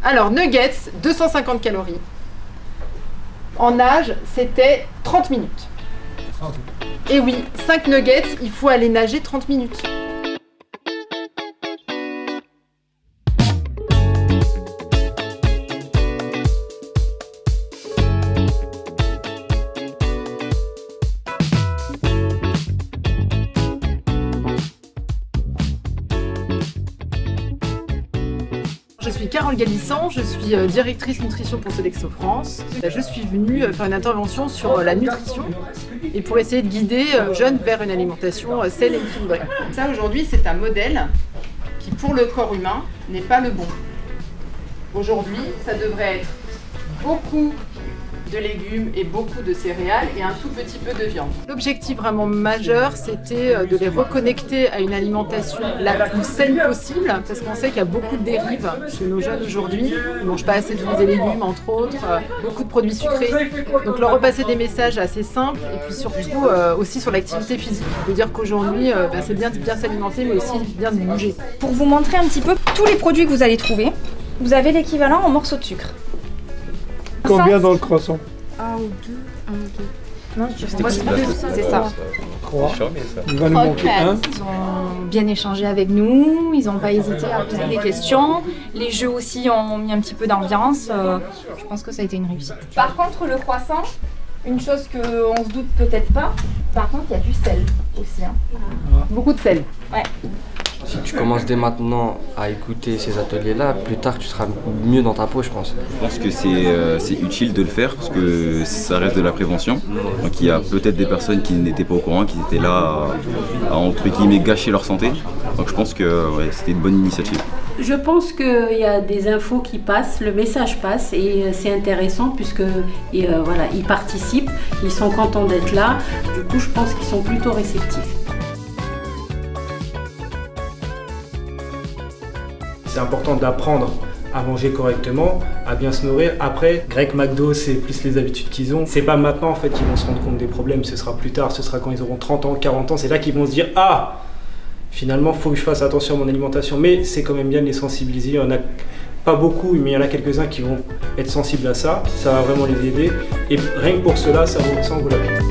Alors, nuggets, 250 calories. En nage, c'était 30 minutes. Et oui, 5 nuggets, il faut aller nager 30 minutes. Je suis Carole Galissant, je suis directrice nutrition pour Sodexo France. Je suis venue faire une intervention sur la nutrition et pour essayer de guider jeunes vers une alimentation saine et équilibrée. Ça aujourd'hui c'est un modèle qui pour le corps humain n'est pas le bon. Aujourd'hui ça devrait être beaucoup de légumes et beaucoup de céréales et un tout petit peu de viande. L'objectif vraiment majeur, c'était de les reconnecter à une alimentation la plus saine possible, parce qu'on sait qu'il y a beaucoup de dérives chez nos jeunes aujourd'hui. Ils ne mangent pas assez de fruits et légumes, entre autres, beaucoup de produits sucrés. Donc leur repasser des messages assez simples et puis surtout aussi sur l'activité physique. De dire qu'aujourd'hui, c'est bien de bien s'alimenter, mais aussi bien de bouger. Pour vous montrer un petit peu tous les produits que vous allez trouver, vous avez l'équivalent en morceaux de sucre. Combien dans le croissant? Un ou deux. Non, c'est ça. 3. Il va nous manquer un. Ils ont bien échangé avec nous, ils n'ont pas hésité à poser des questions. Les jeux aussi ont mis un petit peu d'ambiance. Je pense que ça a été une réussite. Par contre, le croissant, une chose qu'on se doute peut-être pas, par contre, il y a du sel aussi. Hein. Beaucoup de sel. Ouais. Si tu commences dès maintenant à écouter ces ateliers-là, plus tard tu seras mieux dans ta peau, je pense. Je pense que c'est utile de le faire parce que ça reste de la prévention. Donc il y a peut-être des personnes qui n'étaient pas au courant, qui étaient là à entre guillemets gâcher leur santé. Donc je pense que ouais, c'était une bonne initiative. Je pense qu'il y a des infos qui passent, le message passe et c'est intéressant puisque voilà, ils participent, ils sont contents d'être là. Du coup, je pense qu'ils sont plutôt réceptifs. C'est important d'apprendre à manger correctement, à bien se nourrir. Après, Grec McDo, c'est plus les habitudes qu'ils ont. C'est pas maintenant en fait qu'ils vont se rendre compte des problèmes, ce sera plus tard, ce sera quand ils auront 30 ans, 40 ans, c'est là qu'ils vont se dire « Ah, finalement, il faut que je fasse attention à mon alimentation ». Mais c'est quand même bien de les sensibiliser. Il y en a pas beaucoup, mais il y en a quelques-uns qui vont être sensibles à ça. Ça va vraiment les aider. Et rien que pour cela, ça vaut la peine.